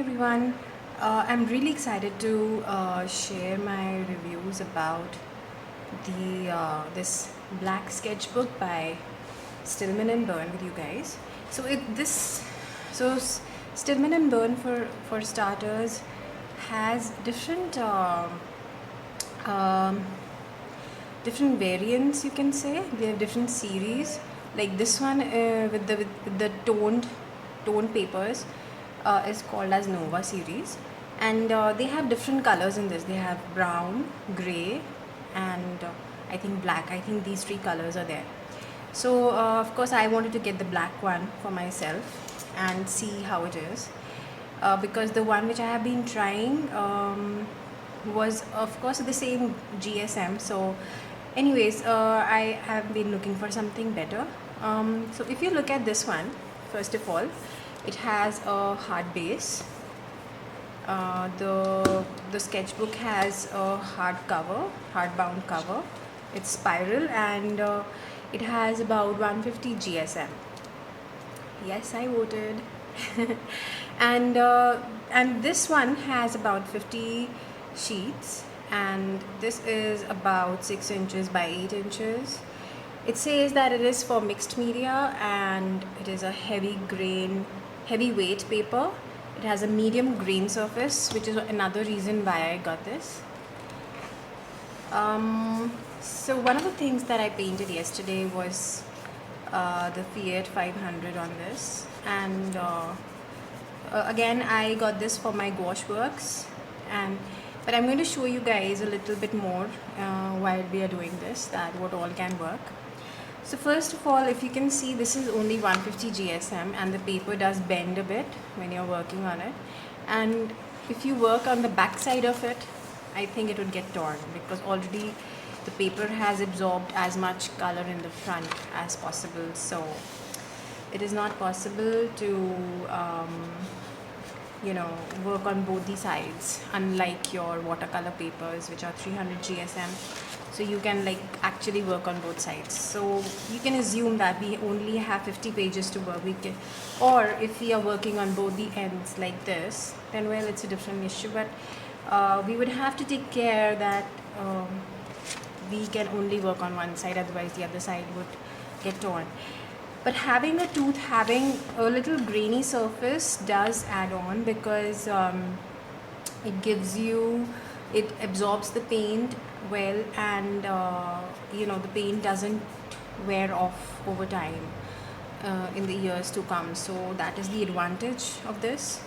everyone. I'm really excited to share my reviews about the this black sketchbook by Stillman and Bern with you guys. So it this so S- Stillman and Bern for starters has um, different variants, you can say. They have different series, like this one with the toned papers is called as Nova series, and they have different colors in this. They have brown, gray, and I think black. I think these three colors are there. So of course I wanted to get the black one for myself and see how it is, because the one which I have been trying was of course the same GSM. So anyways, I have been looking for something better. So if you look at this one, first of all, it has a hard base. The sketchbook has a hardbound cover. It's spiral, and it has about 150 GSM. Yes, I voted. and and this one has about 50 sheets, and this is about 6 inches by 8 inches. It says that it is for mixed media, and it is a heavyweight paper. It has a medium grain surface, which is another reason why I got this. So one of the things that I painted yesterday was the Fiat 500 on this, and again I got this for my gouache works, and but I'm going to show you guys a little bit more while we are doing this, that what all can work. So first of all, if you can see, this is only 150 GSM, and the paper does bend a bit when you're working on it, and if you work on the back side of it, I think it would get torn, because already the paper has absorbed as much color in the front as possible. So it is not possible to work on both the sides, unlike your watercolor papers, which are 300 GSM. So you can actually work on both sides. So you can assume that we only have 50 pages to work. Or if we are working on both the ends like this, then well, it's a different issue. But we would have to take care that we can only work on one side, otherwise the other side would get torn. But having a little grainy surface does add on, because it absorbs the paint well, and the paint doesn't wear off over time in the years to come. So that is the advantage of this.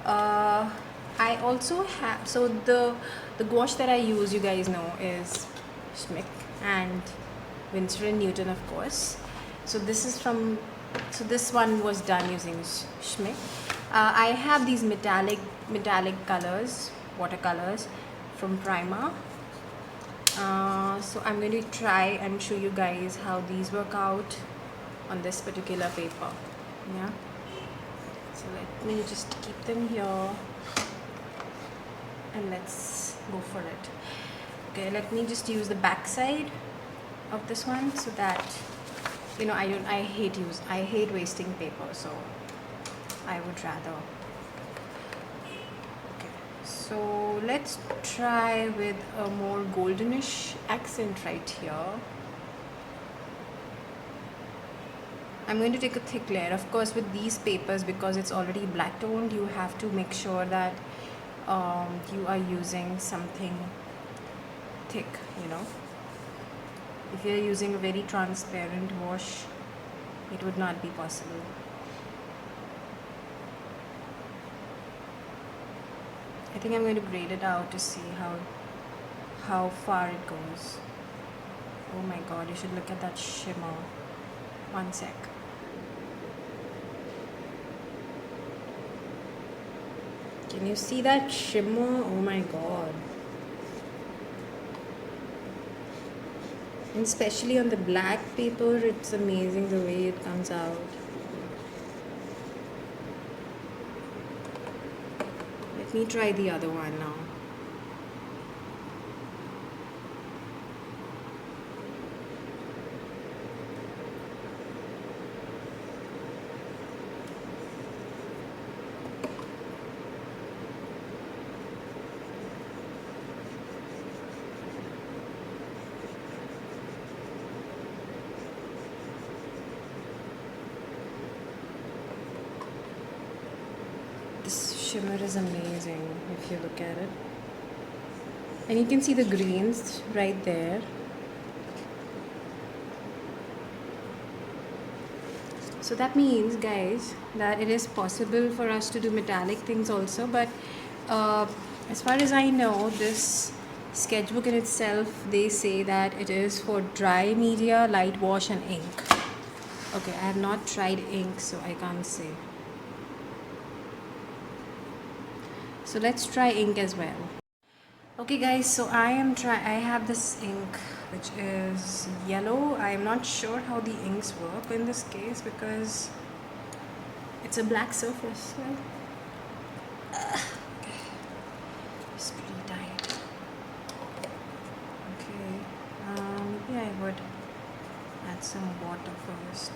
I also have, so the gouache that I use, you guys know, is Schmick and Winsor and Newton, of course. So this one was done using Schmick. I have these metallic colors, watercolors from Prima. So I'm going to try and show you guys how these work out on this particular paper. Yeah. So let me just keep them here, and let's go for it. Okay, let me just use the back side of this one, so that I hate wasting paper, so I would rather. Okay, so let's try with a more goldenish accent right here. I'm going to take a thick layer. Of course, with these papers, because it's already black toned, you have to make sure that you are using something thick, If you're using a very transparent wash, it would not be possible. I think I'm going to grade it out to see how far it goes. Oh my god, you should look at that shimmer. One sec. Can you see that shimmer? Oh my god. And especially on the black paper, it's amazing the way it comes out. Let me try the other one now. shimmer is amazing if you look at it. And you can see the greens right there. So that means, guys, that it is possible for us to do metallic things also, but as far as I know, this sketchbook in itself, they say that it is for dry media, light wash and ink. Okay, I have not tried ink, so I can't say. So let's try ink as well. Okay guys, so I have this ink which is yellow. I am not sure how the inks work in this case because it's a black surface, right? Okay. It's pretty tight. Okay, maybe I would add some water first.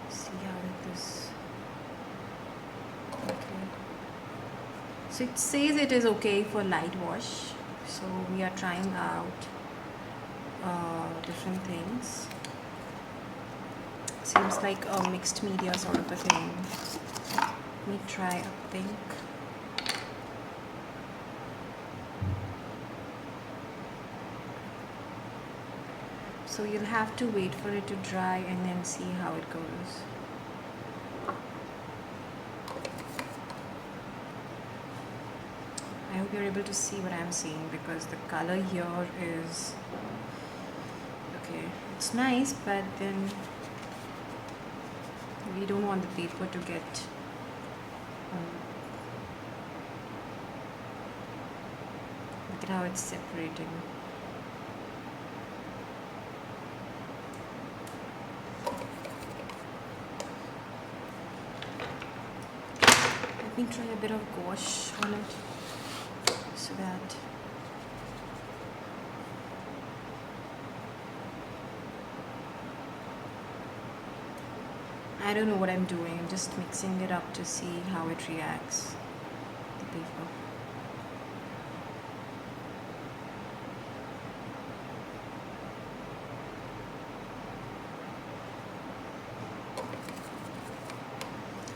See how it is. Okay. So it says it is okay for light wash. So we are trying out different things. Seems like a mixed media sort of a thing. Let me try a pink. So you'll have to wait for it to dry and then see how it goes. I hope you're able to see what I'm seeing because the color here is okay. It's nice, but then we don't want the paper to get look at how it's separating. Let me try a bit of gouache on it so that I don't know what I'm doing. I'm just mixing it up to see how it reacts, the paper.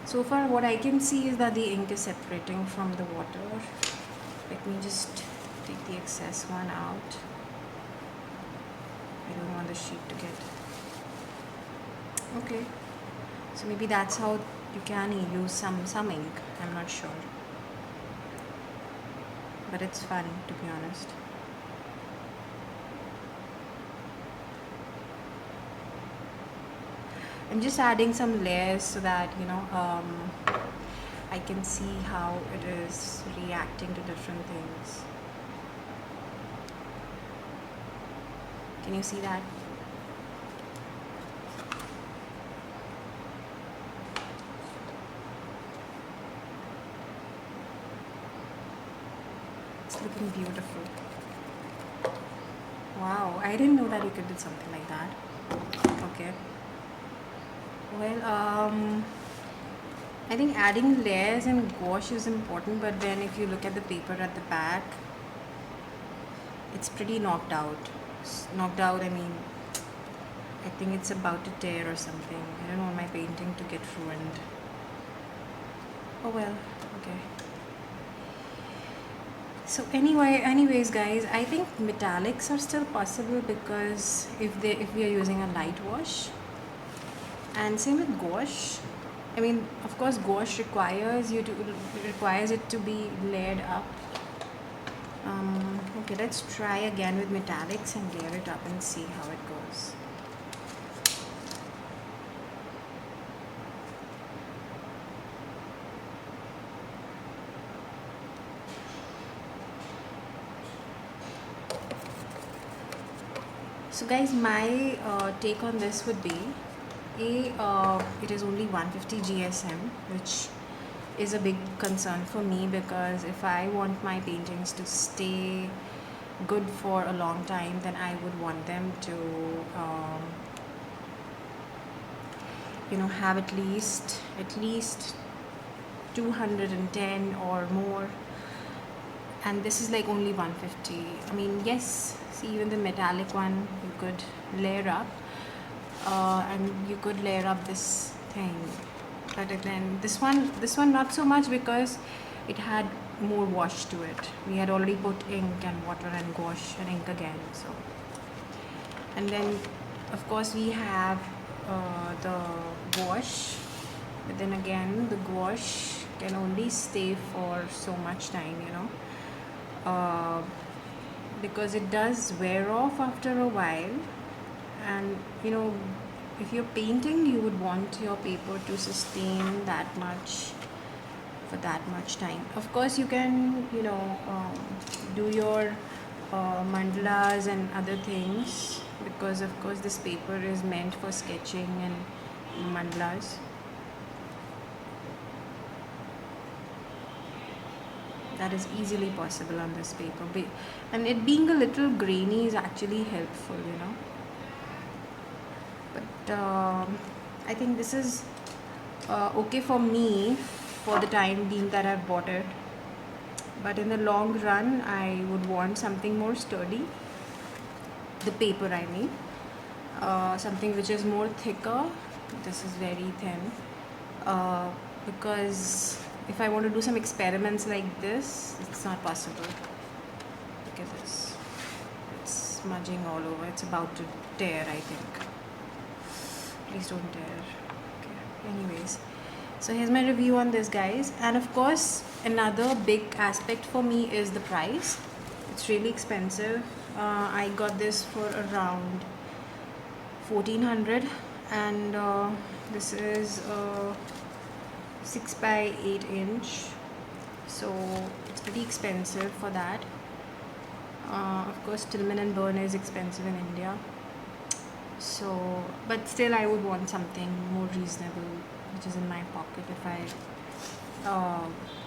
So far what I can see is that the ink is separating from the water. Let me just take the excess one out. I don't want the sheet to get... Okay. So maybe that's how you can use some ink. I'm not sure. But it's fun, to be honest. I'm just adding some layers so that, I can see how it is reacting to different things. Can you see that? It's looking beautiful. Wow, I didn't know that you could do something like that. Okay. Well, I think adding layers and gouache is important, but then if you look at the paper at the back, it's pretty knocked out. Knocked out, I mean, I think it's about to tear or something. I don't want my painting to get ruined. Oh well, okay. So anyways guys, I think metallics are still possible because if we are using a light wash. And same with gouache. I mean, of course, gouache requires it to be layered up. Okay, let's try again with metallics and layer it up and see how it goes. So guys, my take on this would be it is only 150 GSM, which is a big concern for me because if I want my paintings to stay good for a long time, then I would want them to have at least 210 or more, and this is like only 150. I mean, yes, see, even the metallic one you could layer up, and you could layer up this thing. But then this one not so much, because it had more wash to it. We had already put ink and water and gouache and ink again. So, and then of course we have the gouache, but then again the gouache can only stay for so much time, because it does wear off after a while. And if you're painting, you would want your paper to sustain that much for that much time. Of course you can do your mandalas and other things, because of course this paper is meant for sketching and mandalas. That is easily possible on this paper, and it being a little grainy is actually helpful. But I think this is okay for me for the time being that I've bought it. But in the long run, I would want something more sturdy. The paper, I mean, something which is more thicker. This is very thin, because if I want to do some experiments like this, it's not possible. Look at this. It's smudging all over. It's about to tear, I think. Please don't tear. Okay. Anyways, so here's my review on this, guys. And of course, another big aspect for me is the price. It's really expensive. I got this for around 1400, and this is 6 by 8 inch, so it's pretty expensive for that. Of course, Stillman Bern is expensive in India, so but still I would want something more reasonable, which is in my pocket, if I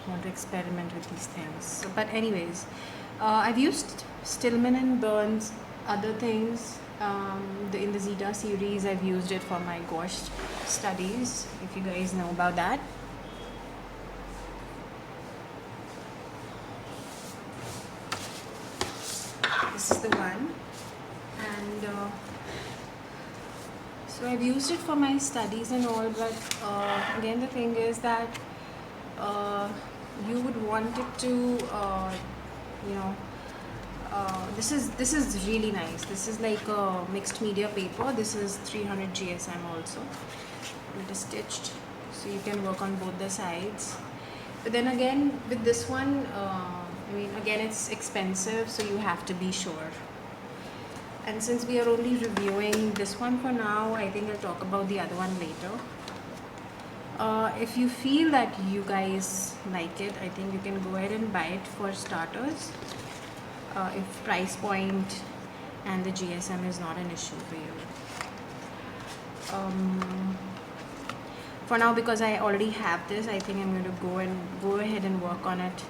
want to experiment with these things. So, but anyways, I've used Stillman Bern's other things. In the Zeta series, I've used it for my gouache studies, if you guys know about that. This is the one, and so I've used it for my studies and all, but again the thing is that you would want it to this is really nice. This is like a mixed media paper. This is 300 GSM also. It is stitched, so you can work on both the sides. But then again, with this one, again it's expensive, so you have to be sure. And since we are only reviewing this one for now, I think I'll talk about the other one later. If you feel that you guys like it, I think you can go ahead and buy it for starters. If price point and the GSM is not an issue for you. For now, because I already have this, I think I'm going to go ahead and work on it,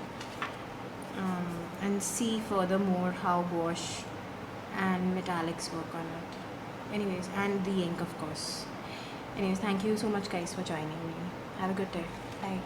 and see furthermore how gouache and metallics work on it. Anyways, and the ink, of course. Anyways, thank you so much, guys, for joining me. Have a good day. Bye.